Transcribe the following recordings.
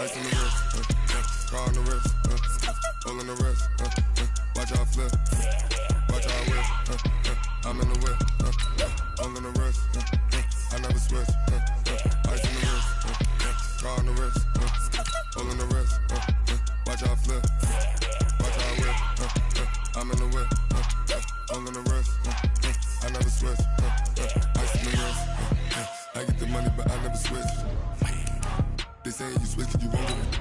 Ice on the wrist, car on the wrist, hole in the wrist, watch how I flip, watch how I whip, I'm in the whip, hole in the wrist, I never switch, ice on the wrist, car on the wrist, hole in the wrist, watch how I flip, watch how I whip, I'm in the whip, hole in the wrist, I never switch, ice on the wrist, I get the money but I never switch. They saying you switch 'cause you won't get it.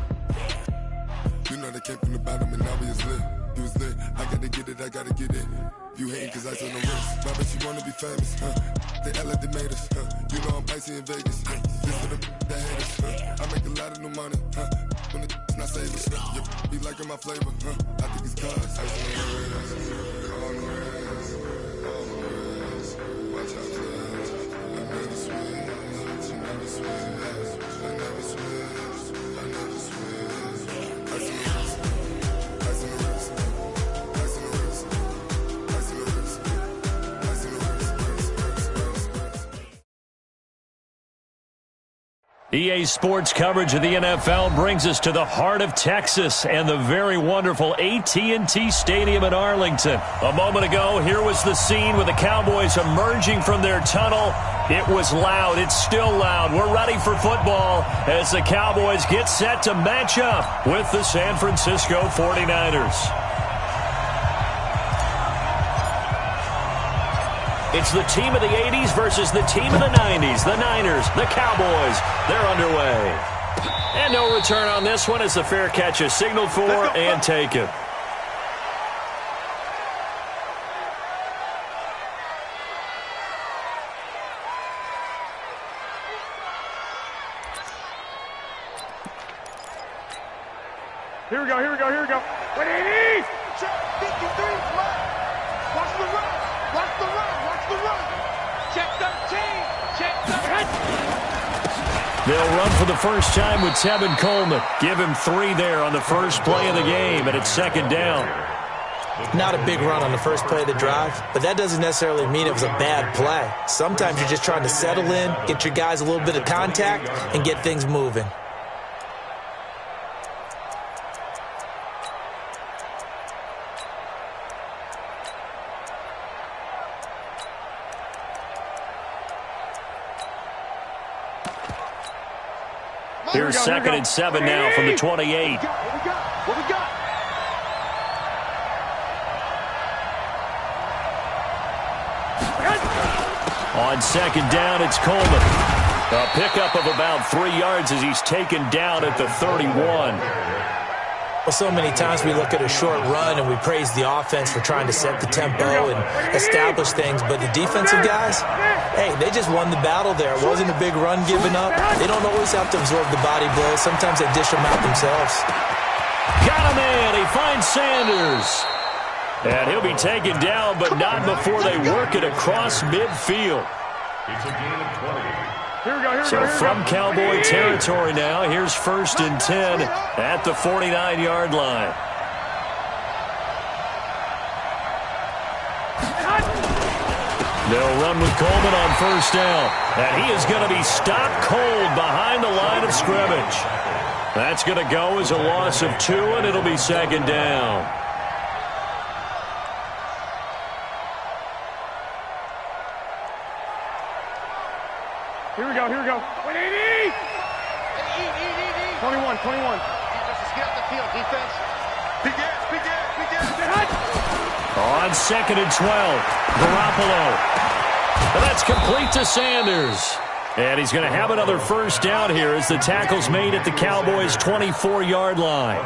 You know they came from the bottom and now we is lit. You was lit, I gotta get it, I gotta get it. You hating 'cause ice on the wrist. Why bet you wanna be famous, They act like they made us, You know I'm icy in Vegas, This for the that hate us, I make a lot of new money, When the not save us, Be liking my flavor, I think it's cause ice on the wrist, on the wrist, on the wrist. Watch out, flash, I never switch, I never switch. I never switch, I never switch. Ice in the wrist, ice in the wrist, ice in the wrist, ice in the wrist, ice in the wrist. EA Sports coverage of the NFL brings us to the heart of Texas and the very wonderful AT&T Stadium in Arlington. A moment ago, here was the scene with the Cowboys emerging from their tunnel. It was loud. It's still loud. We're ready for football as the Cowboys get set to match up with the San Francisco 49ers. It's the team of the 80s versus the team of the 90s. The Niners, the Cowboys, they're underway. And no return on this one as the fair catch is signaled for and taken. Here we go, here we go, here we go. 180! Check 53, run! Watch the run! Watch the run! Watch the run! Check 13! Check 13! They'll run for the first time with Tevin Coleman. Give him 3 there on the first play of the game, and it's second down. Not a big run on the first play of the drive, but that doesn't necessarily mean it was a bad play. Sometimes you're just trying to settle in, get your guys a little bit of contact, and get things moving. Here's second and 7 now from the 28. What we got? On second down, it's Coleman. A pickup of about 3 yards as he's taken down at the 31. Well, so many times we look at a short run and we praise the offense for trying to set the tempo and establish things, but the defensive guys, hey, they just won the battle there. It wasn't a big run given up. They don't always have to absorb the body blows. Sometimes they dish them out themselves. Got a man. He finds Sanders. And he'll be taken down, but not before they work it across midfield. It's a gain of 20. So from Cowboy territory now, here's first and 10 at the 49-yard line. They'll run with Coleman on first down. And he is going to be stopped cold behind the line of scrimmage. That's going to go as a loss of 2, and it'll be second down. Here we go. 180! 21. Just get up the field, defense. Big gas. On second and 12, Garoppolo. And that's complete to Sanders. And he's going to have another first down here as the tackle's made at the Cowboys' 24-yard line.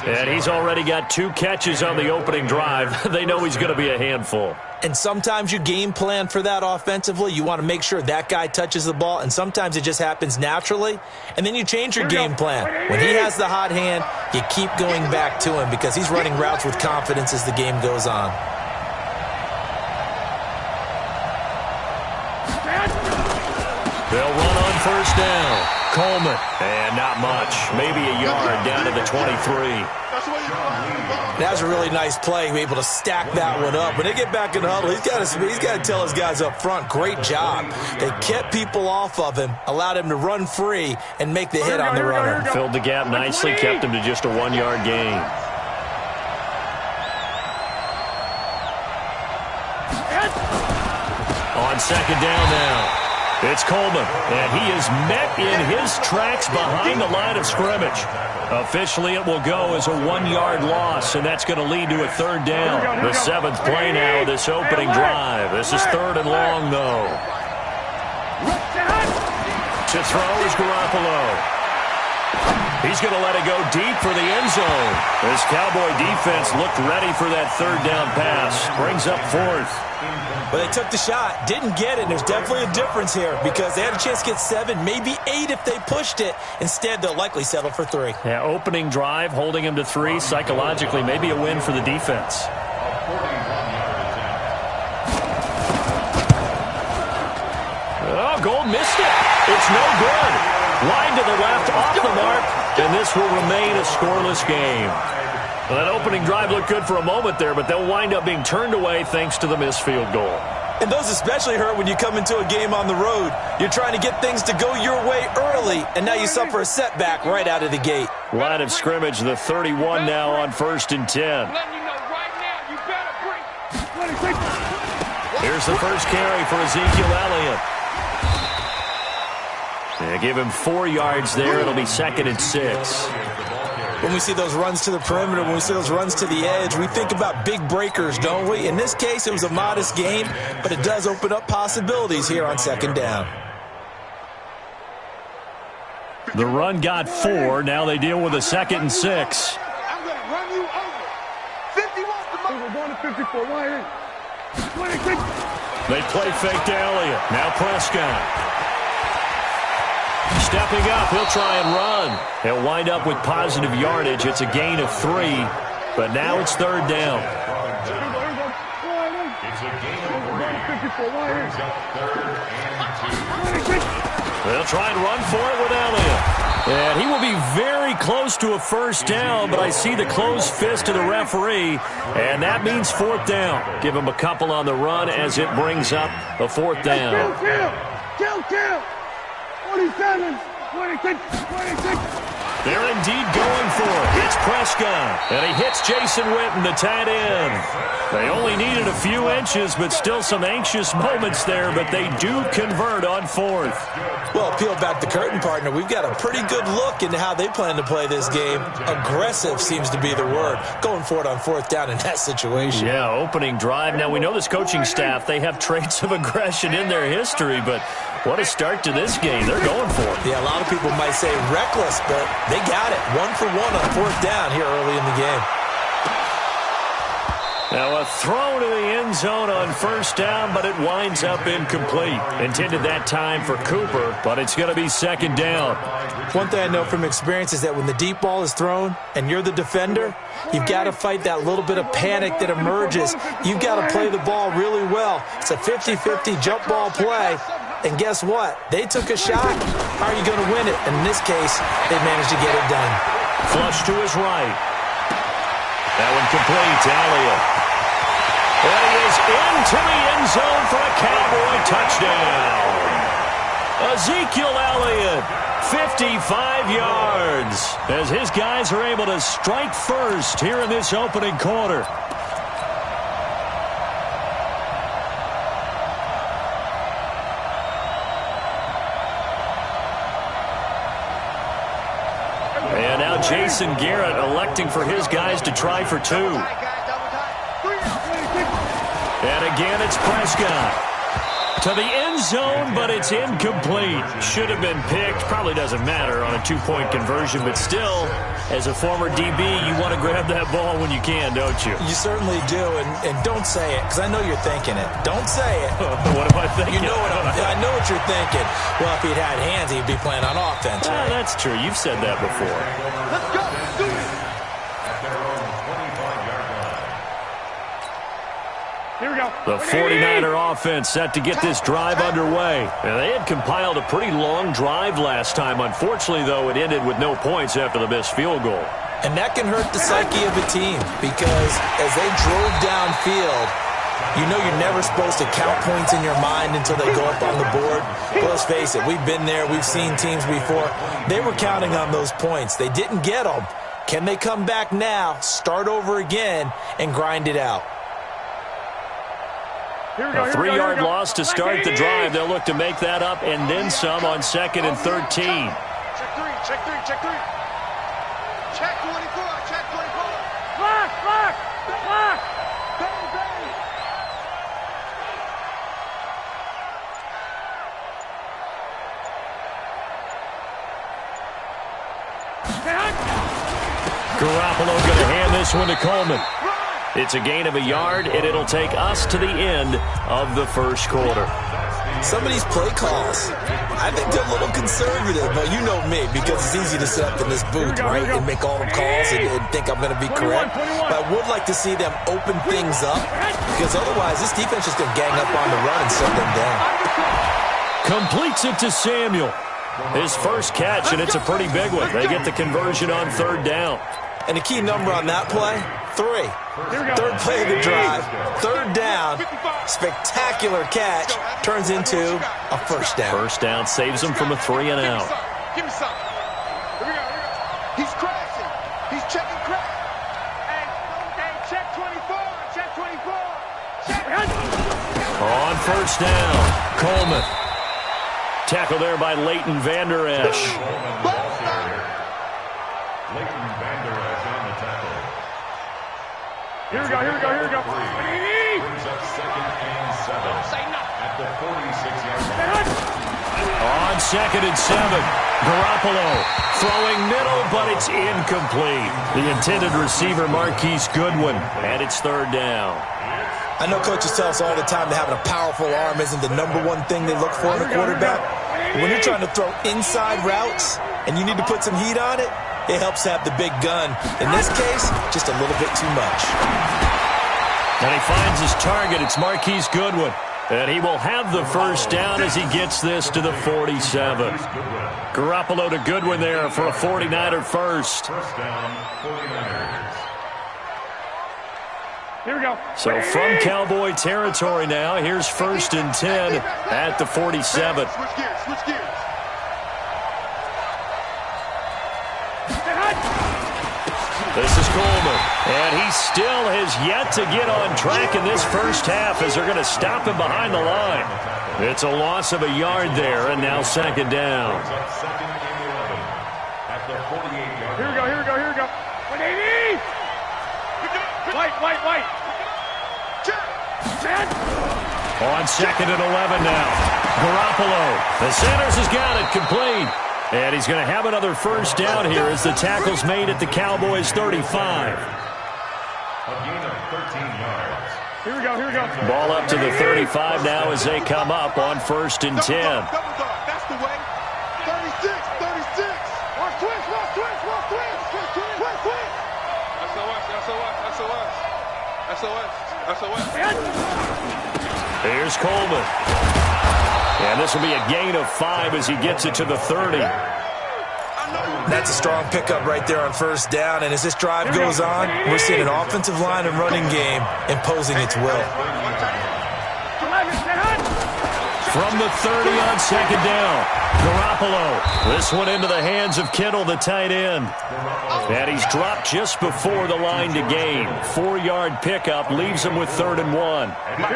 And he's already got 2 catches on the opening drive. They know he's going to be a handful. And sometimes you game plan for that offensively. You want to make sure that guy touches the ball, and sometimes it just happens naturally. And then you change your game plan. When he has the hot hand, you keep going back to him because he's running routes with confidence as the game goes on. They'll run on first down. Coleman. And not much. Maybe a yard down to the 23. That was a really nice play, able to stack that one up. When they get back in the huddle, he's got to tell his guys up front, great job. They kept people off of him, allowed him to run free, and make the hit on the runner. Filled the gap nicely, kept him to just a 1-yard gain. On second down now. It's Coleman, and he is met in his tracks behind the line of scrimmage. Officially, it will go as a 1-yard loss, and that's going to lead to a third down. The 7th play now of this opening drive. This is 3rd and long, though. To throw is Garoppolo. He's going to let it go deep for the end zone. This Cowboy defense looked ready for that 3rd down pass. Brings up 4th. But they took the shot, didn't get it, and there's definitely a difference here because they had a chance to get 7, maybe 8 if they pushed it. Instead, they'll likely settle for 3. Yeah, opening drive, holding him to 3, psychologically, maybe a win for the defense. Oh, Gold missed it. It's no good. Wide to the left, off the mark, and this will remain a scoreless game. Well, that opening drive looked good for a moment there, but they'll wind up being turned away thanks to the missed field goal. And those especially hurt when you come into a game on the road. You're trying to get things to go your way early, and now you suffer a setback right out of the gate. Line of scrimmage, the 31 now on 1st and 10. Here's the first carry for Ezekiel Elliott. They give him 4 yards there. It'll be 2nd and 6. When we see those runs to the perimeter, when we see those runs to the edge, we think about big breakers, don't we? In this case, it was a modest game, but it does open up possibilities here on 2nd down. The run got 4. Now they deal with a 2nd and 6. I'm going to run you over. 50 wants the money. We're going to 54. Why in? 26. They play fake to Elliott. Now Prescott. Stepping up, he'll try and run. He'll wind up with positive yardage. It's a gain of 3, but now it's 3rd down. It's a gain of 3. Brings up 3rd and 2. They'll try and run for it with Elliott. And he will be very close to a first down, but I see the closed fist of the referee, and that means 4th down. Give him a couple on the run as it brings up a 4th down. Kill. 27, 26, 26. They're indeed going for it. It's Prescott, and he hits Jason Witten, the tight end. They only needed a few inches, but still some anxious moments there, but they do convert on 4th. Well, peel back the curtain, partner. We've got a pretty good look into how they plan to play this game. Aggressive seems to be the word. Going for it on 4th down in that situation. Yeah, opening drive. Now, we know this coaching staff, they have traits of aggression in their history, but what a start to this game. They're going for it. Yeah, a lot of people might say reckless, but they got it. 1 for 1 on 4th down here early in the game. Now a throw to the end zone on 1st down, but it winds up incomplete. Intended that time for Cooper, but it's going to be 2nd down. One thing I know from experience is that when the deep ball is thrown and you're the defender, you've got to fight that little bit of panic that emerges. You've got to play the ball really well. It's a 50-50 jump ball play. And guess what? They took a shot. How are you going to win it? And in this case, they managed to get it done. Flush to his right. That one complete to Elliott. And he is into the end zone for a Cowboy touchdown. Ezekiel Elliott, 55 yards, as his guys are able to strike first here in this opening quarter. And now Jason Garrett electing for his guys to try for 2. And again, it's Prescott. To the end zone, but it's incomplete. Should have been picked. Probably doesn't matter on a 2-point conversion, but still, as a former DB, you want to grab that ball when you can, don't you? You certainly do, and don't say it, because I know you're thinking it. Don't say it. What am I thinking? You know I know what you're thinking. Well, if he'd had hands, he'd be playing on offense, right? That's true. You've said that before. Let's go. Do it. At their own 25-yard line. Here we go. The 49er offense set to get this drive underway. And they had compiled a pretty long drive last time. Unfortunately, though, it ended with no points after the missed field goal. And that can hurt the psyche of a team because as they drove downfield, you know you're never supposed to count points in your mind until they go up on the board. But let's face it, we've been there. We've seen teams before. They were counting on those points. They didn't get them. Can they come back now, start over again, and grind it out? A 3-yard loss to start the drive. They'll look to make that up and then some on 2nd and 13. Check three, check three, check three. Check 24, check 24. Lock, lock, lock. Bang, bang. Garoppolo going to hand this one to Coleman. It's a gain of a yard, and it'll take us to the end of the first quarter. Some of these play calls, I think they're a little conservative, but you know me, because it's easy to sit up in this booth, right, and make all the calls and think I'm going to be correct. But I would like to see them open things up, because otherwise this defense is going to gang up on the run and shut them down. Completes it to Samuel. His first catch, and it's a pretty big one. They get the conversion on 3rd down. And the key number on that play, 3. 3rd play of the drive, 3rd down, spectacular catch, turns into a first down. First down saves him from a 3 and out. Give me some. Here we go. He's crashing. He's checking crash. Hey, check 24. Check 24. Check. On 1st down, Coleman. Tackle there by Leighton Vander Esch. Here we go, here we go, here we go. Brings up 2nd and 7 at the 46-yard line. On 2nd and 7, Garoppolo throwing middle, but it's incomplete. The intended receiver, Marquise Goodwin, and it's 3rd down. I know coaches tell us all the time that having a powerful arm isn't the #1 thing they look for in a quarterback. But when you're trying to throw inside routes and you need to put some heat on it, it helps to have the big gun. In this case, just a little bit too much. And he finds his target. It's Marquise Goodwin. And he will have the first down as he gets this to the 47. Garoppolo to Goodwin there for a 49er first. First down, 49ers. Here we go. So from Cowboy territory now, here's 1st and 10 at the 47. Switch gears, switch gears. This is Coleman, and he still has yet to get on track in this first half as they're going to stop him behind the line. It's a loss of a yard there, and now 2nd down. Second and 11 at the 48-yard Here we go, here we go, here we go. 180! White. Check. On 2nd and 11 now. Garoppolo. The Sanders has got it complete. And he's going to have another first down here as the tackle's made at the Cowboys' 35. A gain of 13 yards. Here we go, here we go. Ball up to the 35 now as they come up on 1st and 10. Double dog, that's the way. 36. Watch twist. SOS. Here's Coleman. And this will be a gain of 5 as he gets it to the 30. That's a strong pickup right there on 1st down. And as this drive goes on, we're seeing an offensive line and running game imposing its will. From the 30 on 2nd down, Garoppolo. This one into the hands of Kittle, the tight end. And he's dropped just before the line to gain. 4-yard pickup leaves him with 3rd and 1.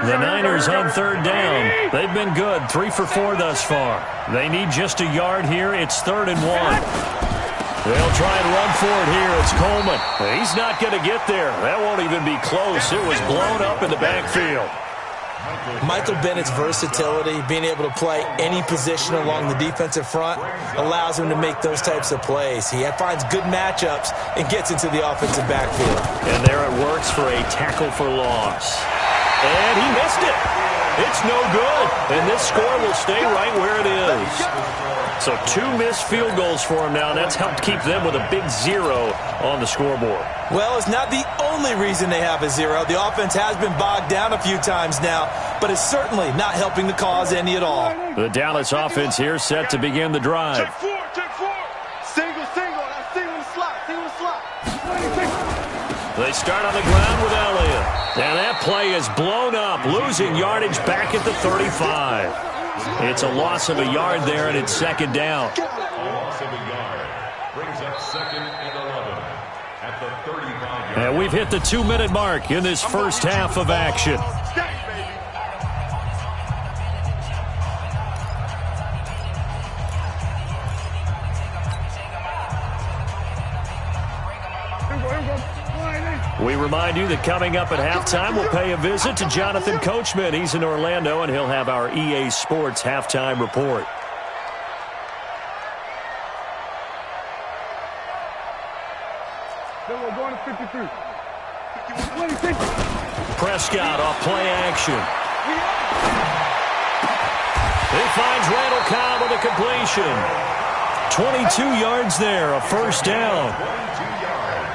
The Niners on 3rd down. They've been good, 3 for 4 thus far. They need just a yard here. It's 3rd and 1. They'll try and run for it here. It's Coleman. He's not going to get there. That won't even be close. It was blown up in the backfield. Michael Bennett's versatility, being able to play any position along the defensive front, allows him to make those types of plays. He finds good matchups and gets into the offensive backfield. And there it works for a tackle for loss. And he missed it. It's no good. And this score will stay right where it is. So 2 missed field goals for him now, and that's helped keep them with a big 0 on the scoreboard. Well, it's not the only reason they have a 0. The offense has been bogged down a few times now, but it's certainly not helping the cause any at all. The Dallas offense here set to begin the drive. Check 4, check 4. Single, single. That's single the slot, single the slot. They start on the ground with Elliott. And that play is blown up, losing yardage back at the 35. It's a loss of a yard there, and it's second down. A loss of a yard brings up 2nd and 11 at the 35-yard. And we've hit the 2-minute mark in this first half of action. We remind you that coming up at halftime, we'll pay a visit to Jonathan Coachman. He's in Orlando, and he'll have our EA Sports halftime report. Going to 53. Prescott off play action. He finds Randall Cobb with a completion. 22 yards there, a first down.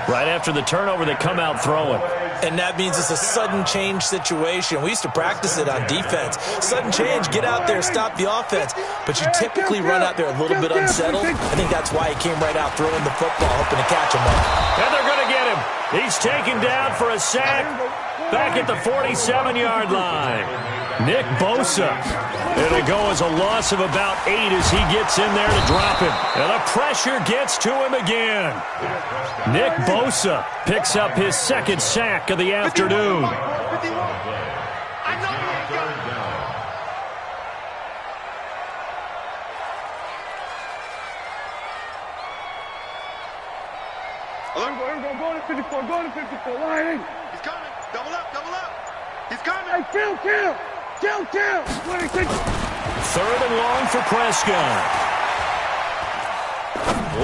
Right after the turnover, they come out throwing. And that means it's a sudden change situation. We used to practice it on defense. Sudden change, get out there, stop the offense. But you typically run out there a little bit unsettled. I think that's why he came right out throwing the football, hoping to catch him up. And they're going to get him. He's taken down for a sack back at the 47-yard line. Nick Bosa. It'll go as a loss of about 8 as he gets in there to drop him. And the pressure gets to him again. Nick Bosa picks up his 2nd sack of the afternoon. Go to 54, go to 54. Line. He's coming. Double up, double up. He's coming. Hey, kill. 26. 3rd and long for Prescott.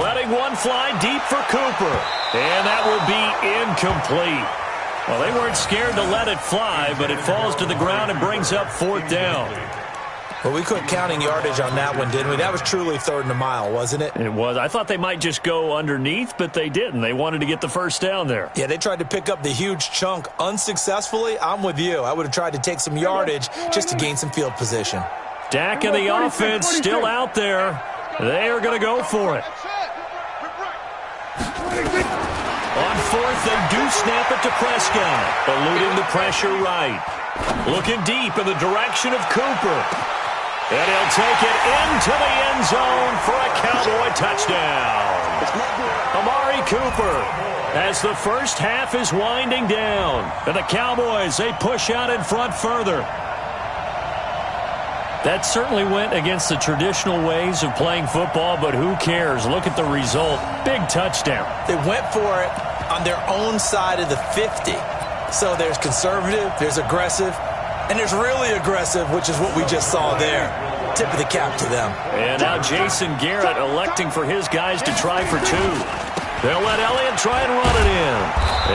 Letting one fly deep for Cooper. And that will be incomplete. Well, they weren't scared to let it fly, but it falls to the ground and brings up 4th down. Well, we quit counting yardage on that one, didn't we? That was truly 3rd and a mile, wasn't it? It was. I thought they might just go underneath, but they didn't. They wanted to get the first down there. Yeah, they tried to pick up the huge chunk unsuccessfully. I'm with you. I would have tried to take some yardage just to gain some field position. Dak and the offense still out there. They are going to go for it. On 4th, they do snap it to Prescott, eluding the pressure right. Looking deep in the direction of Cooper. And he'll take it into the end zone for a Cowboy touchdown. Amari Cooper, as the first half is winding down. And the Cowboys, they push out in front further. That certainly went against the traditional ways of playing football, but who cares? Look at the result. Big touchdown. They went for it on their own side of the 50. So there's conservative, there's aggressive, and there's really aggressive, which is what we just saw there. Tip of the cap to them. And now Jason Garrett electing for his guys to try for 2. They'll let Elliott try and run it in.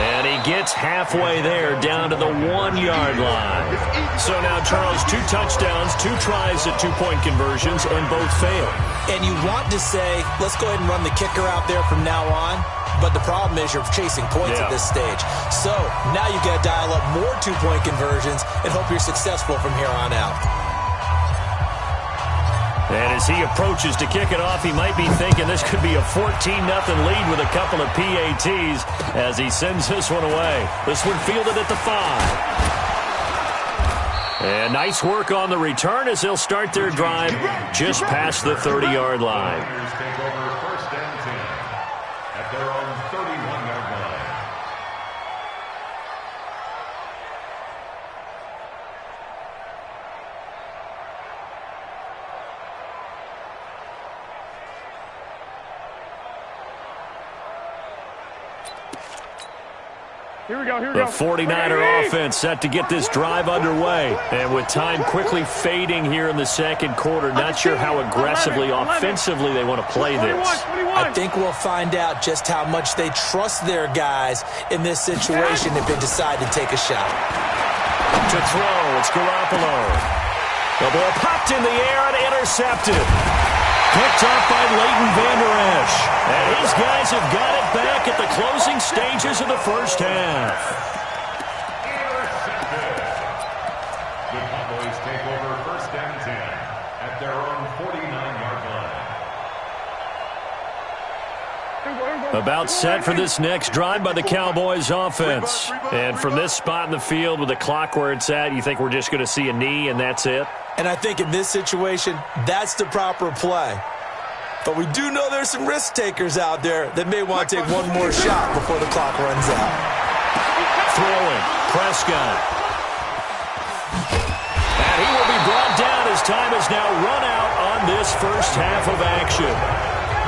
And he gets halfway there, down to the 1-yard line. So now, Charles, 2 touchdowns, 2 tries at 2-point conversions, and both fail. And you want to say, let's go ahead and run the kicker out there from now on. But the problem is you're chasing points at this stage. So now you've got to dial up more 2-point conversions and hope you're successful from here on out. And as he approaches to kick it off, he might be thinking this could be a 14-0 lead with a couple of PATs as he sends this one away. This one fielded at the 5. And nice work on the return as they'll start their drive just past the 30-yard line. Take over 1st and 10 at their own 31-yard line. Here we go. The 49er offense set to get this drive underway. And with time quickly fading here in the second quarter, not sure how aggressively, offensively they want to play this. I think we'll find out just how much they trust their guys in this situation if they decide to take a shot. To throw, it's Garoppolo. The ball popped in the air and intercepted. picked up by Leighton Vander Esch. And his guys have got it back at the closing stages of the first half. The Cowboys take over first and 10 at their own 49-yard line. About set for this next drive by the Cowboys offense. And from this spot in the field with the clock where it's at, you think we're just going to see a knee and that's it? And I think in this situation, that's the proper play. But we do know there's some risk takers out there that may want to take one more shot before the clock runs out. Throwing, Prescott. And he will be brought down as time has now run out on this first half of action.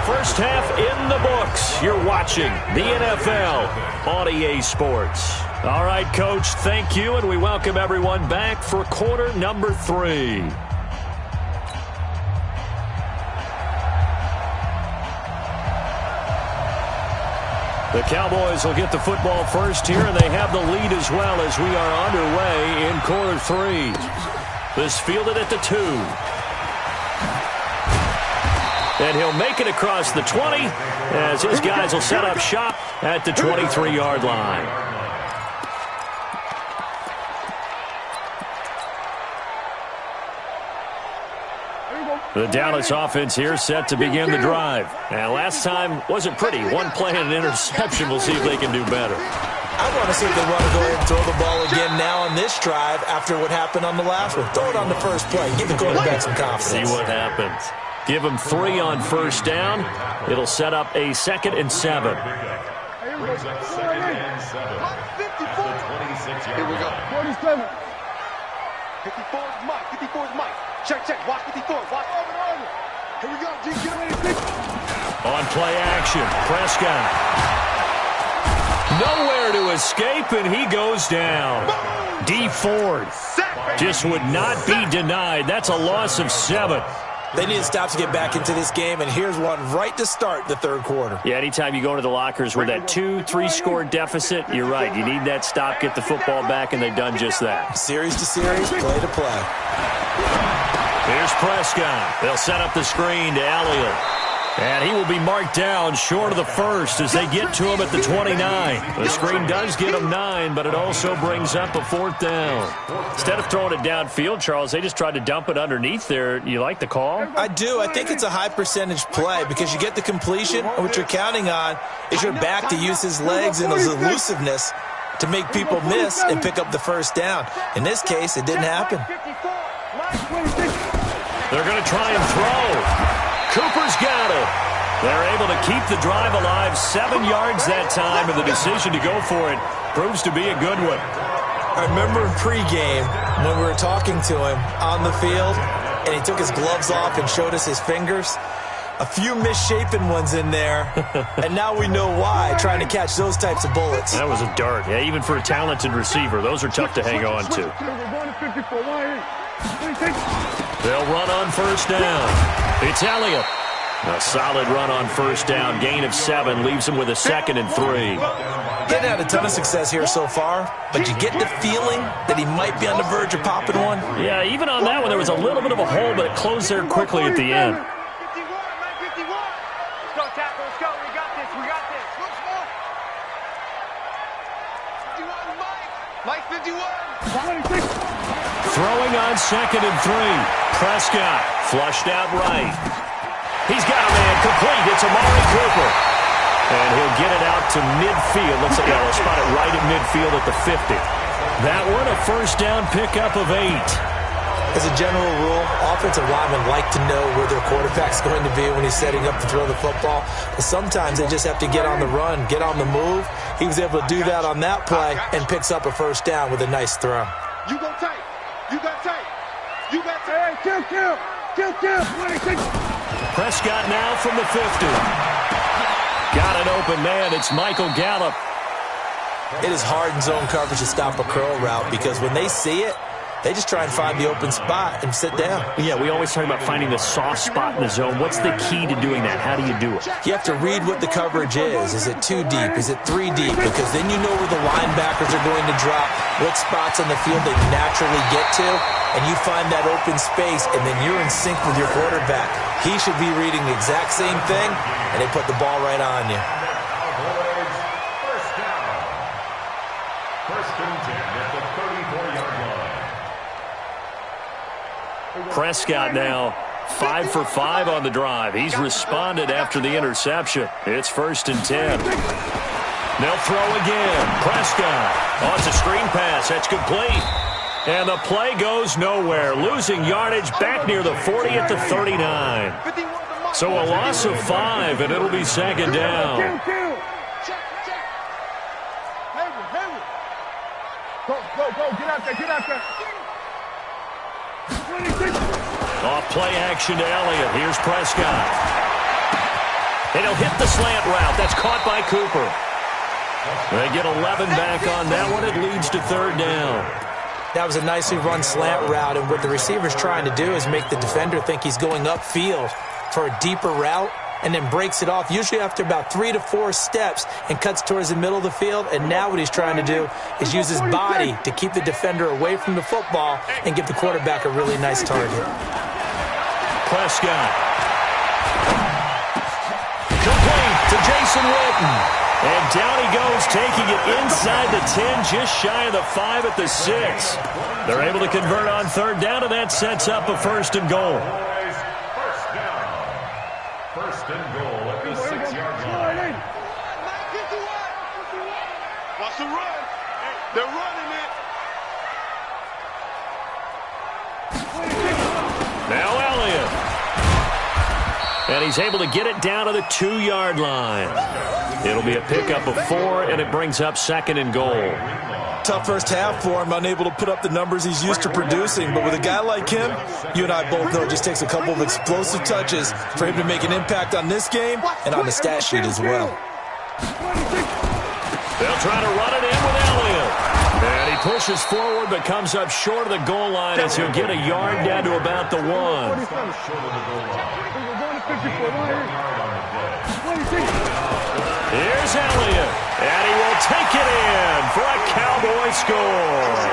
First half in the books. You're watching the NFL on EA Sports. All right, Coach, thank you, and we welcome everyone back for quarter number 3. The Cowboys will get the football first here, and they have the lead as well as we are underway in quarter 3. This fielded at the 2. And he'll make it across the 20 as his guys will set up shop at the 23-yard line. The Dallas offense here set to begin the drive. And last time wasn't pretty. One play and an interception. We'll see if they can do better. I want to see if they want to go ahead and throw the ball again now on this drive after what happened on the last one. Throw it on the first play. Give the quarterback some confidence. See what happens. Give them 3 on first down. It'll set up a 2nd and 7. Brings up 2nd and 7 at the 26-yard Here we go. line. 47. 54 is Mike. 54 is Mike. Check. Watch 54. Watch over. Here we go. G, get ready. On play action, Prescott. Nowhere to escape, and he goes down. D. Ford just would not be denied. That's a loss of 7. They need to stop to get back into this game, and here's one right to start the third quarter. Yeah, anytime you go into the lockers with that 2-3 score deficit, you're right. You need that stop, get the football back, and they've done just that. Series to series, play to play. Here's Prescott. They'll set up the screen to Elliott. And he will be marked down short of the first as they get to him at the 29. The screen does get him 9, but it also brings up a 4th down. Instead of throwing it downfield, Charles, they just tried to dump it underneath there. You like the call? I do. I think it's a high percentage play because you get the completion, and what you're counting on is your back to use his legs and his elusiveness to make people miss and pick up the first down. In this case, it didn't happen. They're going to try and throw. Cooper's got it. They're able to keep the drive alive 7 yards that time, and the decision to go for it proves to be a good one. I remember pregame when we were talking to him on the field, and he took his gloves off and showed us his fingers. A few misshapen ones in there, and now we know why, trying to catch those types of bullets. That was a dart. Yeah, even for a talented receiver, those are tough to hang on to. They'll run on first down. It's Elliott. A solid run on first down. Gain of 7 leaves him with a 2nd and 3. Didn't have a ton of success here so far, but you get the feeling that he might be on the verge of popping one. Yeah, even on that one, there was a little bit of a hole, but it closed there quickly at the end. 51, 51. Let's go, tackle. Let's go. We got this. We got this. 51, Mike. Mike 51. Throwing on 2nd and 3. Prescott flushed out right. He's got a man complete. It's Amari Cooper. And he'll get it out to midfield. Let's say, they'll spot it right at midfield at the 50. That one, a first down pickup of 8. As a general rule, offensive linemen like to know where their quarterback's going to be when he's setting up to throw the football. But sometimes they just have to get on the run, get on the move. He was able to do that on that play and picks up a first down with a nice throw. You go tight. You got tight. You got tight. Kill. Prescott now from the 50. Got an open man. It's Michael Gallup. It is hard in zone coverage to stop a curl route because when they see it, They just try and find the open spot and sit down. Yeah, we always talk about finding the soft spot in the zone. What's the key to doing that? How do you do it? You have to read what the coverage is. Is it 2 deep? Is it 3 deep? Because then you know where the linebackers are going to drop, what spots on the field they naturally get to, and you find that open space, and then you're in sync with your quarterback. He should be reading the exact same thing, and they put the ball right on you. First down. First and 10 at the 34-yard line. Prescott now 5 for 5 on the drive. He's responded after the interception. It's 1st and 10. They'll throw again. Prescott. Oh, it's a screen pass. That's complete. And the play goes nowhere. Losing yardage back near the 40 at the 39. So a loss of 5, and it'll be 2nd down. Go, get out there. Off play action to Elliott. Here's Prescott. And he'll hit the slant route. That's caught by Cooper. They get 11 back on that one. It leads to 3rd down. That was a nicely run slant route, and what the receiver's trying to do is make the defender think he's going upfield for a deeper route, and then breaks it off, usually after about 3 to 4 steps, and cuts towards the middle of the field. And now what he's trying to do is use his body to keep the defender away from the football and give the quarterback a really nice target. Prescott. Complete to Jason Witten. And down he goes, taking it inside the 10, just shy of the 5 at the 6. They're able to convert on 3rd down, and that sets up a 1st and goal. First and goal at the 6-yard line. Watch the run. They're running it. Now Elliott. And he's able to get it down to the 2-yard line. It'll be a pickup of 4, and it brings up 2nd and goal. Tough first half for him, unable to put up the numbers he's used to producing. But with a guy like him, you and I both know it just takes a couple of explosive touches for him to make an impact on this game and on the stat sheet as well. They'll try to run it in with Elliott. And he pushes forward but comes up short of the goal line as he'll get a yard down to about the 1. Here's Elliott, and he will take it in for a Cowboy score.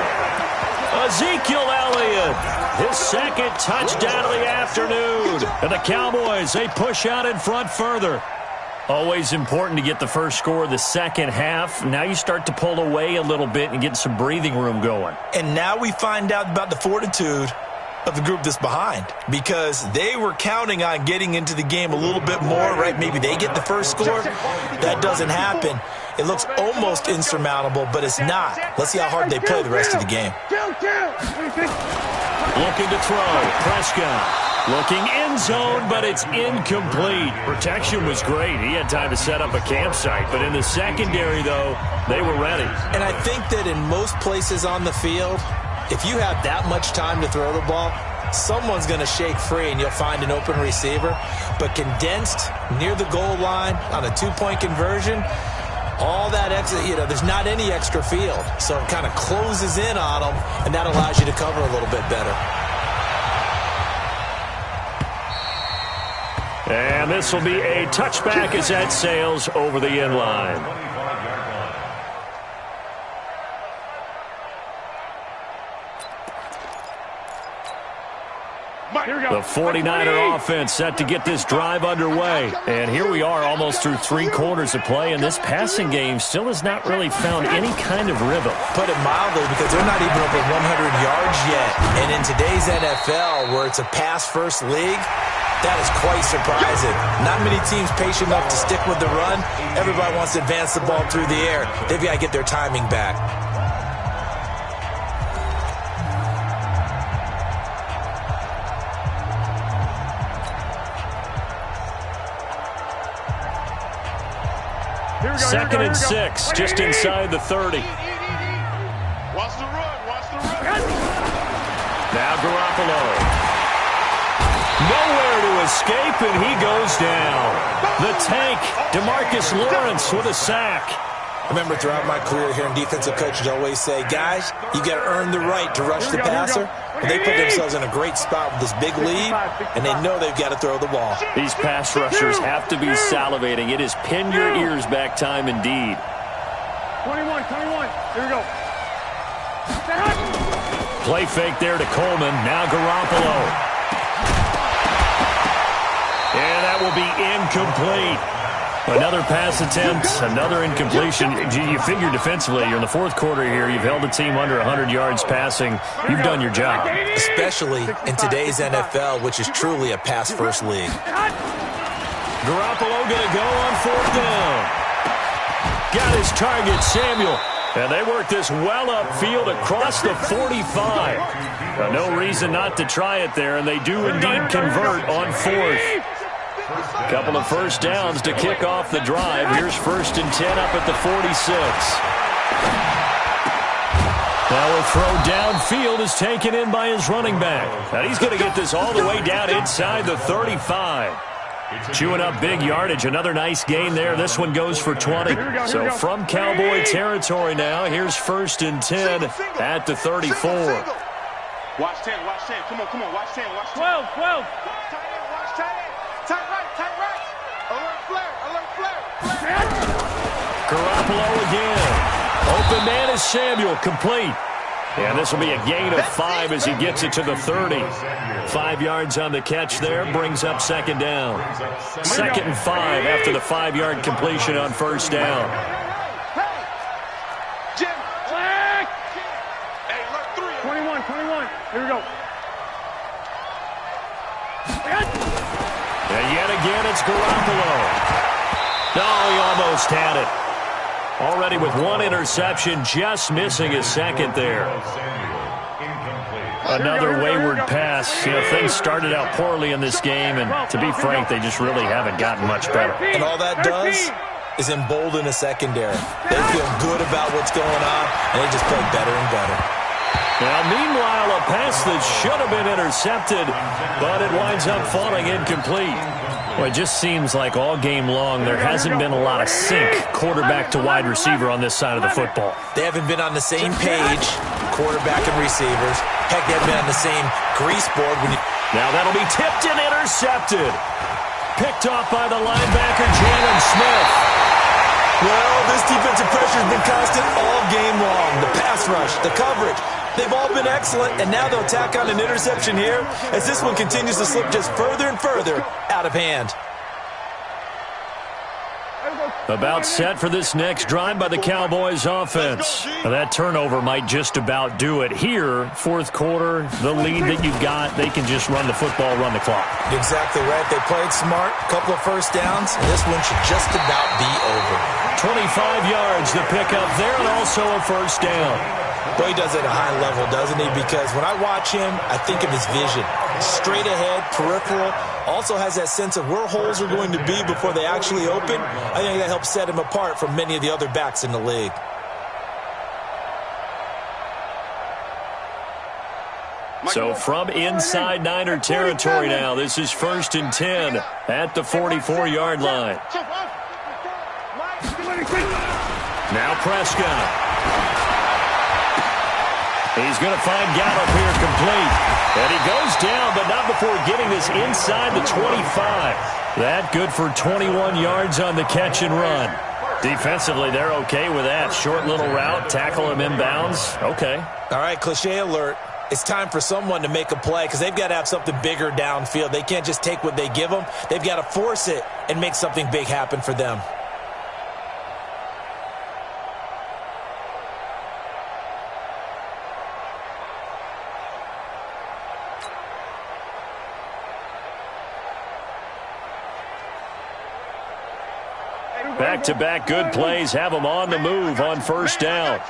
Ezekiel Elliott, his 2nd touchdown of the afternoon. And the Cowboys, they push out in front further. Always important to get the first score of the second half. Now you start to pull away a little bit and get some breathing room going. And now we find out about the fortitude of the group that's behind, because they were counting on getting into the game a little bit more, right? Maybe they get the first score. That doesn't happen. It looks almost insurmountable, but it's not. Let's see how hard they play the rest of the game. Looking to throw. Prescott. Looking end zone, but it's incomplete. Protection was great. He had time to set up a campsite, but in the secondary, though, they were ready. And I think that in most places on the field, if you have that much time to throw the ball, someone's going to shake free and you'll find an open receiver. But condensed near the goal line on a 2-point conversion, all that extra, there's not any extra field. So it kind of closes in on them, and that allows you to cover a little bit better. And this will be a touchback as that sails over the end line. The 49er offense set to get this drive underway. And here we are almost through 3 quarters of play, and this passing game still has not really found any kind of rhythm. Put it mildly, because they're not even over 100 yards yet. And in today's NFL, where it's a pass-first league, that is quite surprising. Not many teams patient enough to stick with the run. Everybody wants to advance the ball through the air. They've got to get their timing back. Second and 6, just inside the 30. Watch the run. Now Garoppolo. Nowhere to escape, and he goes down. The tank, DeMarcus Lawrence with a sack. I remember throughout my career hearing defensive coaches always say, guys, you got to earn the right to rush the passer. And they put themselves in a great spot with this big lead, and they know they've got to throw the ball. These pass rushers have to be salivating. It is pin your ears back time indeed. 21. Here we go. Play fake there to Coleman. Now Garoppolo. And that will be incomplete. Another pass attempt, another incompletion. You figure defensively, you're in the fourth quarter here. You've held the team under 100 yards passing. You've done your job. Especially in today's NFL, which is truly a pass-first league. Garoppolo going to go on fourth down. Got his target, Samuel. And they work this well upfield across the 45. No reason not to try it there, and they do indeed convert on fourth. Couple of first downs to kick off the drive. Here's 1st and 10 up at the 46. Now a throw downfield is taken in by his running back. Now he's going to get this all the way down inside the 35. Chewing up big yardage. Another nice gain there. This one goes for 20. So from Cowboy territory now, here's 1st and 10 at the 34. Watch 10. Come on. Watch 10. 12. Watch tight right. Alert flare. Garoppolo again. Open man is Samuel, complete. And this will be a gain of 5 as he gets it to the 30. 5 yards on the catch there, brings up 2nd down. 2nd and 5 after the 5-yard completion on 1st down. Jim. Hey, look, 21. Here we go. And yet again, it's Garoppolo. No, he almost had it. Already with 1 interception, just missing his 2nd there. Another wayward pass. Things started out poorly in this game, and to be frank, they just really haven't gotten much better. And all that does is embolden a secondary. They feel good about what's going on, and they just play better and better. Now, meanwhile, a pass that should have been intercepted, but it winds up falling incomplete. Well, it just seems like all game long there hasn't been a lot of sync quarterback to wide receiver on this side of the football. They haven't been on the same page, quarterback and receivers. Heck, they haven't been on the same grease board. Now that'll be tipped and intercepted. Picked off by the linebacker, Jalen Smith. Well, this defensive pressure has been constant all game long. The pass rush, the coverage, they've all been excellent, and now they'll tack on an interception here as this one continues to slip just further and further out of hand. About set for this next drive by the Cowboys offense. Now that turnover might just about do it. Here, fourth quarter, the lead that you've got, they can just run the football, run the clock. Exactly right. They played smart, couple of first downs, and this one should just about be over. 25 yards to pick up there, and also a first down. Boy, he does it at a high level, doesn't he? Because when I watch him, I think of his vision. Straight ahead, peripheral, also has that sense of where holes are going to be before they actually open. I think that helps set him apart from many of the other backs in the league. So from inside Niner territory now, this is 1st and 10 at the 44-yard line. Now Prescott. He's going to find Gallup here complete. And he goes down, but not before getting this inside the 25. That good for 21 yards on the catch and run. Defensively, they're okay with that. Short little route, tackle him inbounds. Okay. All right, cliche alert. It's time for someone to make a play because they've got to have something bigger downfield. They can't just take what they give them. They've got to force it and make something big happen for them. Back-to-back good plays have them on the move on first down.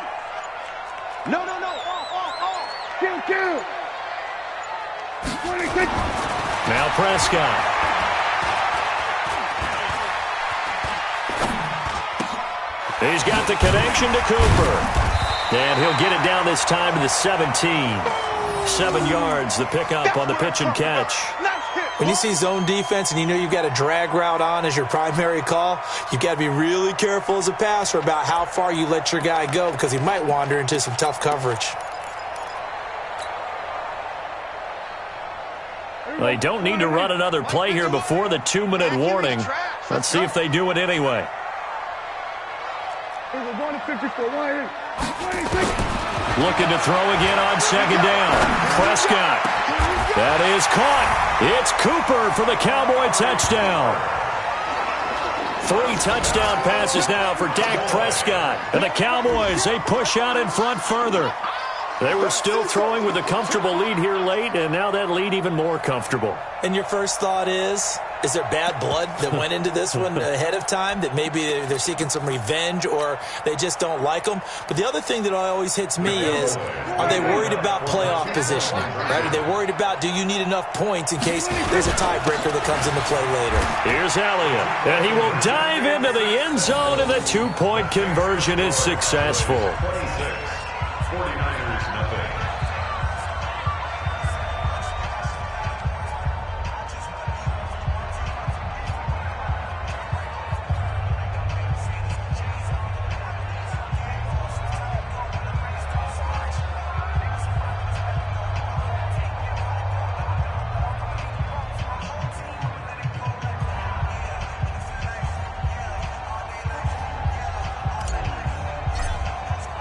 No. Kill. Now Prescott. He's got the connection to Cooper. And he'll get it down this time to the 17. 7 yards, the pickup on the pitch and catch. When you see zone defense and you know you've got a drag route on as your primary call, you've got to be really careful as a passer about how far you let your guy go because he might wander into some tough coverage. They don't need to run another play here before the 2-minute warning. Let's see if they do it anyway. Looking to throw again on second down. Prescott. That is caught. It's Cooper for the Cowboy touchdown. 3 touchdown passes now for Dak Prescott. And the Cowboys, they push out in front further. They were still throwing with a comfortable lead here late, and now that lead even more comfortable. And your first thought is there bad blood that went into this one ahead of time, that maybe they're seeking some revenge or they just don't like them? But the other thing that always hits me is, are they worried about playoff positioning? Right? Are they worried about, do you need enough points in case there's a tiebreaker that comes into play later? Here's Elliott, and he will dive into the end zone, and the 2-point conversion is successful. 49ers nothing.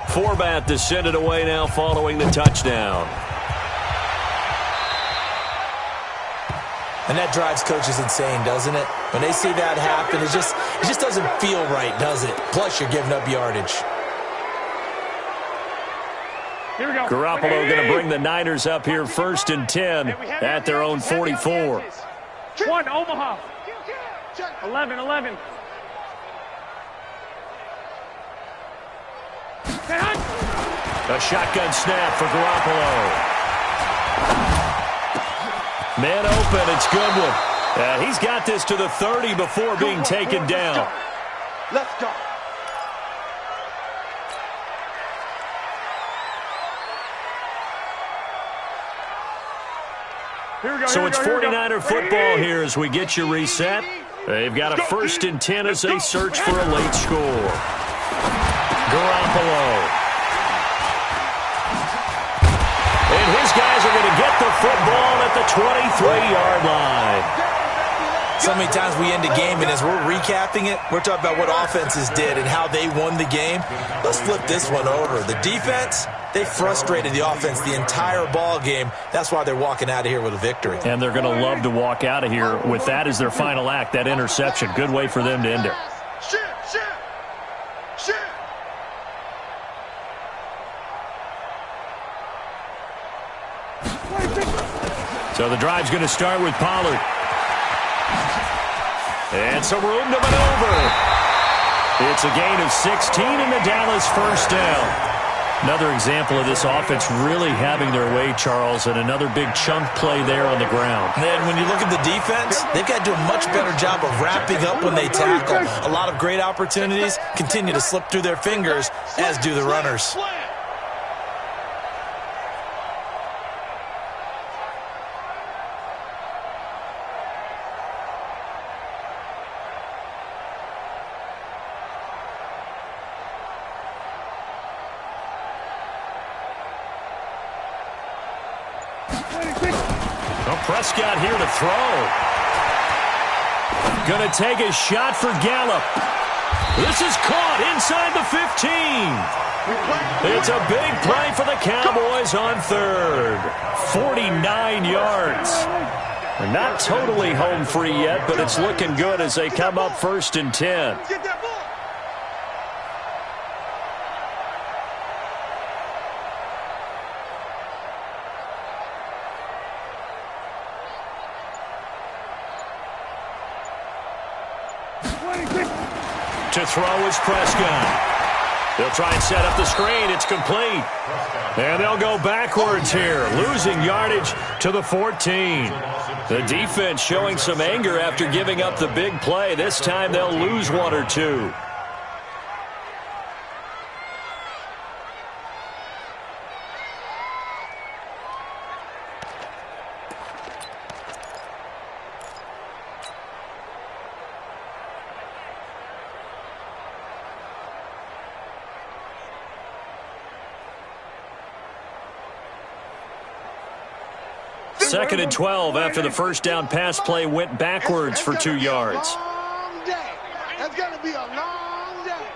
Forbat to send it away now following the touchdown. And that drives coaches insane, doesn't it? When they see that happen, it just doesn't feel right, does it? Plus, you're giving up yardage. Here we go. Garoppolo going to bring the Niners up here 1st and 10 at their own 44. 1, Omaha. 11. A shotgun snap for Garoppolo. Man open, it's Goodwin. He's got this to the 30 before being taken down. Let's go. So it's 49er football here as we get you reset. They've got a 1st and 10 as they search for a late score. Garoppolo. And his guys are going to get the football at the 23-yard line. So many times we end a game, and as we're recapping it, we're talking about what offenses did and how they won the game. Let's flip this one over. The defense, they frustrated the offense the entire ball game. That's why they're walking out of here with a victory. And they're going to love to walk out of here with that as their final act, that interception. Good way for them to end it. So the drive's going to start with Pollard. And some room to maneuver. It's a gain of 16 in the Dallas 1st down. Another example of this offense really having their way, Charles, and another big chunk play there on the ground. And when you look at the defense, they've got to do a much better job of wrapping up when they tackle. A lot of great opportunities continue to slip through their fingers, as do the runners. Prescott here to throw. Going to take a shot for Gallup. This is caught inside the 15. It's a big play for the Cowboys on 3rd. 49 yards. They're not totally home free yet, but it's looking good as they come up 1st and 10. To throw is Prescott. They'll try and set up the screen. It's complete. And they'll go backwards here, losing yardage to the 14. The defense showing some anger after giving up the big play. This time they'll lose 1 or 2. 2nd and 12 after the first down pass play went backwards for 2 yards. Long day. That's going to be a long day.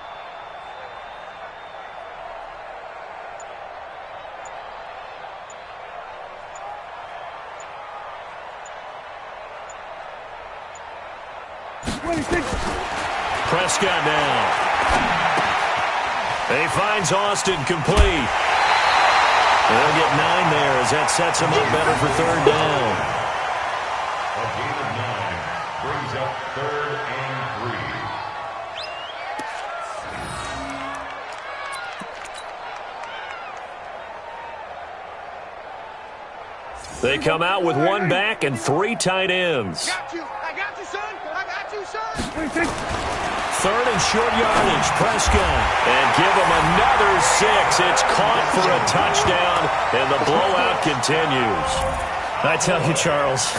Prescott now. He finds Austin complete. They'll get 9 there as that sets him up better for 3rd down. A gain of 9 brings up 3rd and 3. They come out with 1 back and 3 tight ends. I got you, son. I got you, son. 3rd and short yardage, Prescott. And give him another 6. It's caught for a touchdown, and the blowout continues. I tell you, Charles,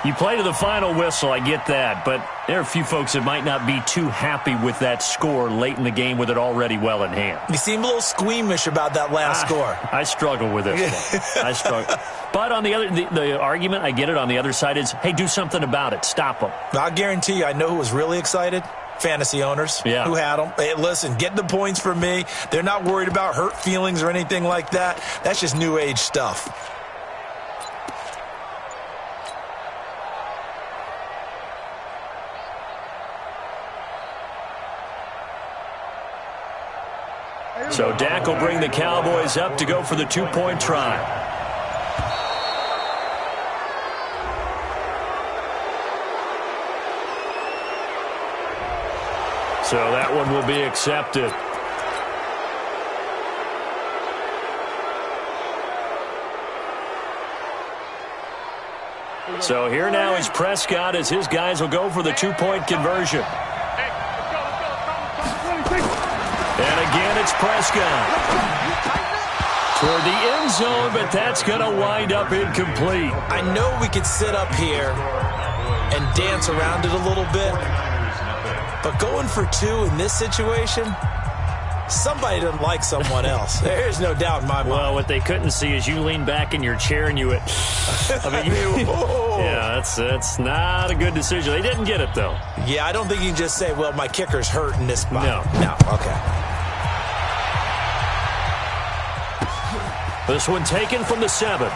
you play to the final whistle, I get that, but there are a few folks that might not be too happy with that score late in the game with it already well in hand. You seem a little squeamish about that last score. I struggle with this one. I struggle. But on the argument, I get it, on the other side is, hey, do something about it. Stop them. I'll guarantee you, I know who was really excited. Fantasy owners who had them. Hey, listen, get the points for me. They're not worried about hurt feelings or anything like that. That's just new age stuff. So Dak will bring the Cowboys up to go for the 2-point try. So that one will be accepted. So here now is Prescott as his guys will go for the 2-point conversion. And again, it's Prescott. Toward the end zone, but that's going to wind up incomplete. I know we could sit up here and dance around it a little bit, but going for 2 in this situation, somebody doesn't like someone else. There's no doubt in my mind. Well, what they couldn't see is you lean back in your chair and you went, yeah, that's not a good decision. They didn't get it, though. Yeah, I don't think you can just say, well, my kicker's hurt in this spot. No, okay. This one taken from the 7.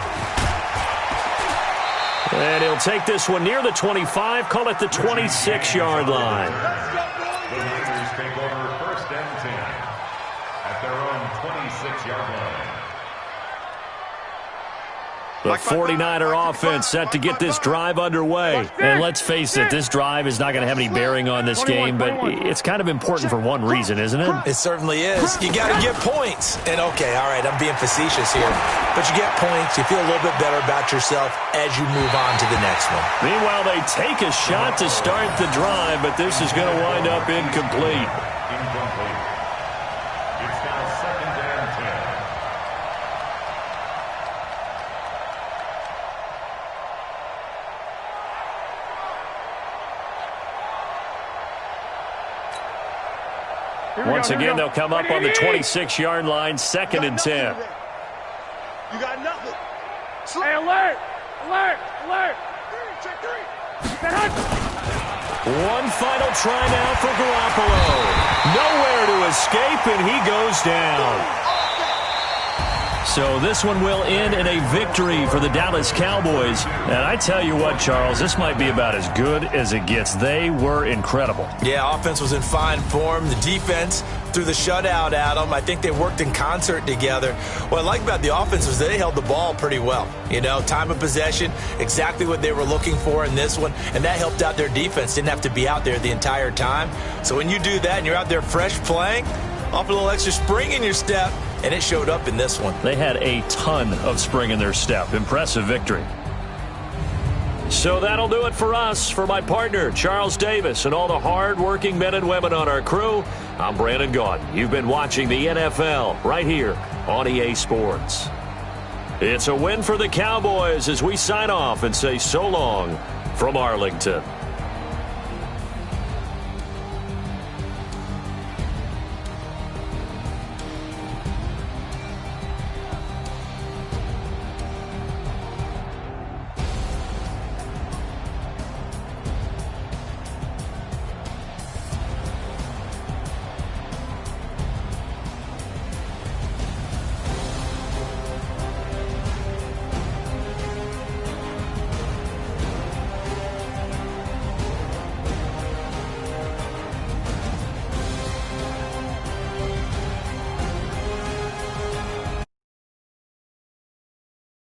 And he'll take this one near the 25, call it the 26-yard line. The Niners take over 1st and 10 at their own 26-yard line. The 49er offense set to get this drive underway. And let's face it, this drive is not going to have any bearing on this game, but it's kind of important for one reason, isn't it? It certainly is. You got to get points. And, okay, all right, I'm being facetious here. But you get points, you feel a little bit better about yourself as you move on to the next one. Meanwhile, they take a shot to start the drive, but this is going to wind up incomplete. Incomplete. It's now 2nd and 10. Once again, they'll come up on the 26-yard line, 2nd and 10. You got nothing. Hey, alert! Alert! Alert! Check 3. One final try now for Garoppolo. Nowhere to escape, and he goes down. So this one will end in a victory for the Dallas Cowboys. And I tell you what, Charles, this might be about as good as it gets. They were incredible. Yeah, offense was in fine form. The defense threw the shutout at them. I think they worked in concert together. What I like about the offense was they held the ball pretty well. You know, time of possession, exactly what they were looking for in this one. And that helped out their defense. Didn't have to be out there the entire time. So when you do that and you're out there fresh playing, off a little extra spring in your step, and it showed up in this one. They had a ton of spring in their step. Impressive victory. So that'll do it for us. For my partner, Charles Davis, and all the hard-working men and women on our crew, I'm Brandon Gaudin. You've been watching the NFL right here on EA Sports. It's a win for the Cowboys as we sign off and say so long from Arlington.